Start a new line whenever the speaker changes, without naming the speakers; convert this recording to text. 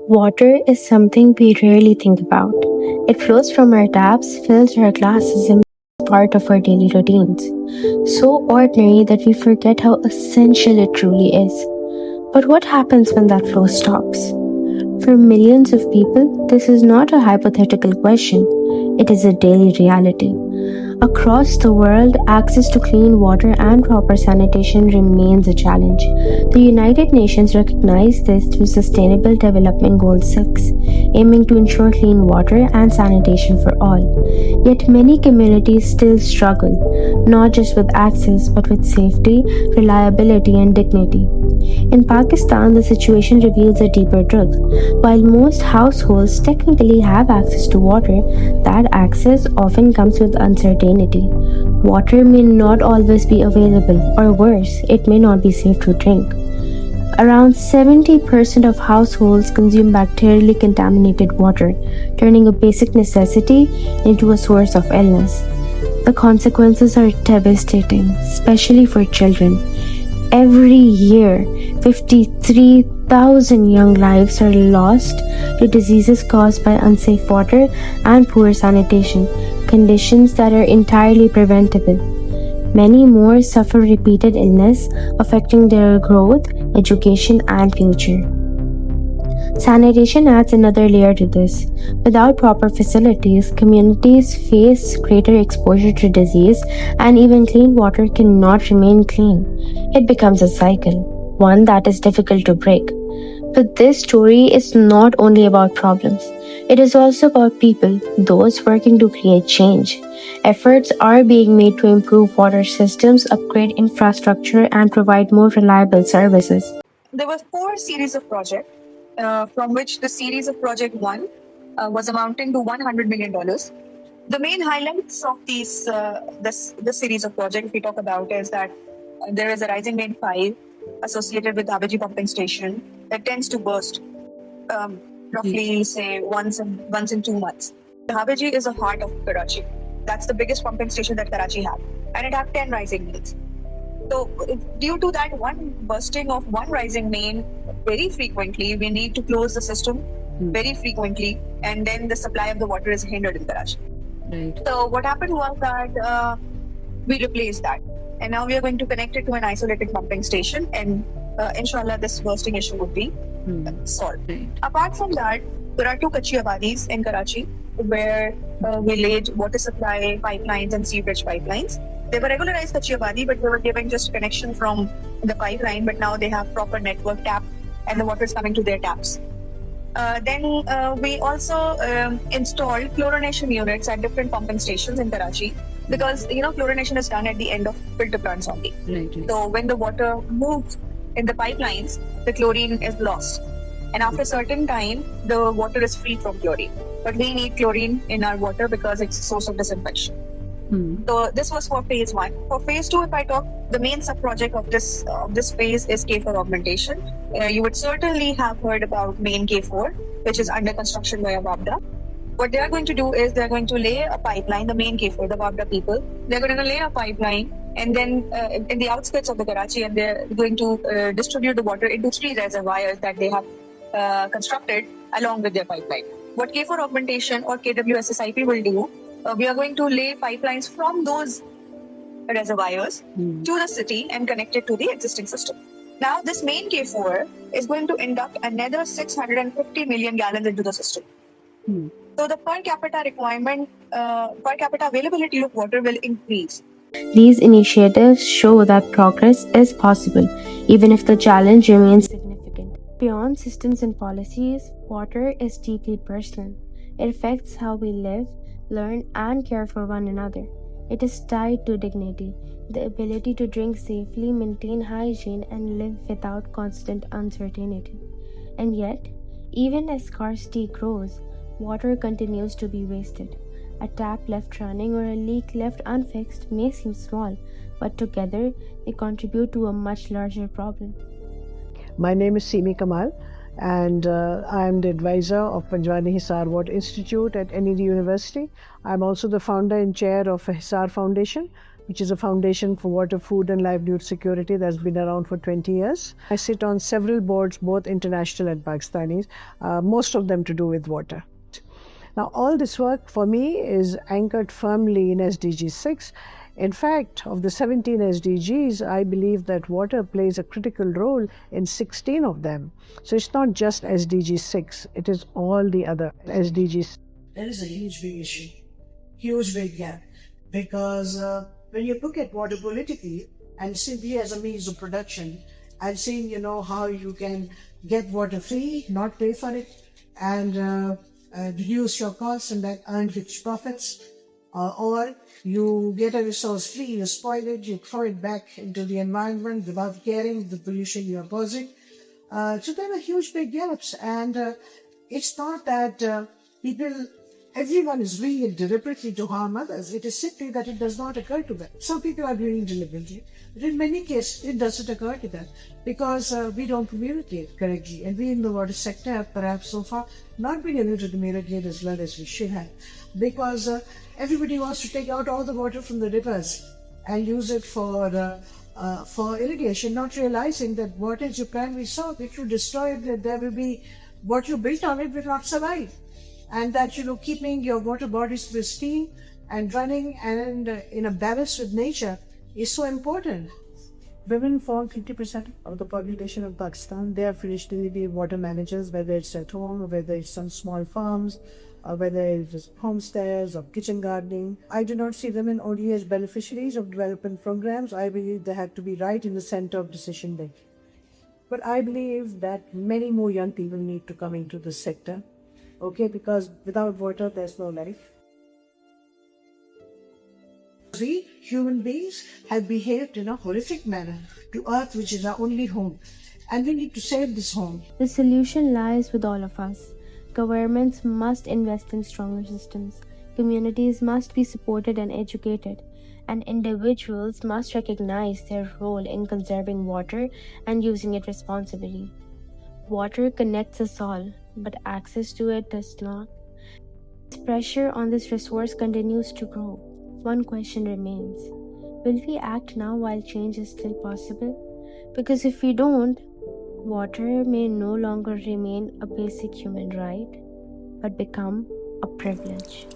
Water is something we rarely think about. It flows from our taps, fills our glasses, and becomes part of our daily routines. So ordinary that we forget how essential it truly is. But what happens when that flow stops? For millions of people, this is not a hypothetical question, it is a daily reality. Across the world, access to clean water and proper sanitation remains a challenge. The United Nations recognized this through Sustainable Development Goal 6, aiming to ensure clean water and sanitation for all. Yet many communities still struggle, not just with access but with safety, reliability, and dignity. In Pakistan, the situation reveals a deeper truth. While most households technically have access to water, that access often comes with uncertainty. Water may not always be available, or worse, it may not be safe to drink. Around 70% of households consume bacterially contaminated water, turning a basic necessity into a source of illness. The consequences are devastating, especially for children. Every year, 53,000 young lives are lost to diseases caused by unsafe water and poor sanitation, conditions that are entirely preventable. Many more suffer repeated illness, affecting their growth, education, and future. Sanitation adds another layer to this. Without proper facilities, communities face greater exposure to disease, and even clean water cannot remain clean. It becomes a cycle, one that is difficult to break. But this story is not only about problems. It is also about people, those working to create change. Efforts are being made to improve water systems, upgrade infrastructure, and provide more reliable services.
There were four series of projects, from which the series of Project 1 was amounting to $100 million. The main highlights of this series of projects we talk about is that there is a rising main 5 associated with Habaji pumping station that tends to burst roughly, say, once in 2 months. The Habaji is the heart of Karachi. That's the biggest pumping station that Karachi has, and it has 10 rising mains. So, due to that one bursting of one rising main very frequently, we need to close the system very frequently, and then the supply of the water is hindered in Karachi.
Right.
So, what happened was that we replaced that, and now we are going to connect it to an isolated pumping station, and inshallah, this bursting issue would be solved.
Right.
Apart from that, there are 2 Kachi Abadis in Karachi where we laid water supply pipelines and sewerage pipelines. They were regularized Kachi Abadi, but they were given just connection from the pipeline, but now they have proper network tap and the water is coming to their taps. Then we also installed chlorination units at different pumping stations in Karachi because, chlorination is done at the end of filter plants only.
Right.
So when the water moves in the pipelines, the chlorine is lost. And after a certain time, the water is free from chlorine. But we need chlorine in our water because it's a source of disinfection. So this was for phase 1. For phase 2, if I talk, the main sub-project of this phase is K4 augmentation. You would certainly have heard about main K4, which is under construction by Wabda. What they are going to do is they are going to lay a pipeline, the main K4, the Wabda people. They're going to lay a pipeline and then in the outskirts of the Karachi, and they're going to distribute the water into 3 reservoirs that they have constructed along with their pipeline. What K4 augmentation or KWSSIP will do, we are going to lay pipelines from those reservoirs to the city and connect it to the existing system. Now, this main K4 is going to induct another 650 million gallons into the system. So the per capita requirement, per capita availability of water will increase.
These initiatives show that progress is possible, even if the challenge remains significant. Beyond systems and policies, water is deeply personal. It affects how we live, learn, and care for one another. It is tied to dignity, the ability to drink safely, maintain hygiene, and live without constant uncertainty. And yet, even as scarcity grows, water continues to be wasted. A tap left running or a leak left unfixed may seem small, but together they contribute to a much larger problem.
My name is Simi Kamal, and I am the advisor of Panjwani Hisar Water Institute at NED University. I'm also the founder and chair of Hisar Foundation, which is a foundation for water, food, and livelihood security that's been around for 20 years. I sit on several boards, both international and Pakistanis, most of them to do with water. Now, all this work for me is anchored firmly in SDG 6. In fact, of the 17 SDGs, I believe that water plays a critical role in 16 of them. So it's not just SDG 6, it is all the other SDGs.
There is a huge big issue, huge big gap, because when you look at water politically and simply as a means of production, and seeing how you can get water free, not pay for it, and reduce your costs and then earn rich profits, or you get a resource free, you spoil it, you throw it back into the environment without caring the pollution you are causing. So there are huge big gaps, and it's not that everyone is doing it deliberately to harm others. It is simply that it does not occur to them. Some people are doing it deliberately, but in many cases it doesn't occur to them because we don't communicate correctly. And we in the water sector have perhaps so far not been able to communicate as well as we should have, because everybody wants to take out all the water from the rivers and use it for irrigation, not realizing that water is your primary source. If you destroy it, that there will be what you built on it will not survive. And that, keeping your water bodies pristine and running and in a balance with nature is so important.
Women form 50% of the population of Pakistan. They are traditionally water managers, whether it's at home, or whether it's on small farms, or whether it's homesteads or kitchen gardening. I do not see women only as beneficiaries of development programs. I believe they have to be right in the center of decision making. But I believe that many more young people need to come into this sector. Okay, because without water, there's no life.
We, human beings, have behaved in a horrific manner to Earth, which is our only home. And we need to save this home.
The solution lies with all of us. Governments must invest in stronger systems. Communities must be supported and educated. And individuals must recognize their role in conserving water and using it responsibly. Water connects us all, but access to it does not. As pressure on this resource continues to grow, one question remains. Will we act now while change is still possible? Because if we don't, water may no longer remain a basic human right, but become a privilege.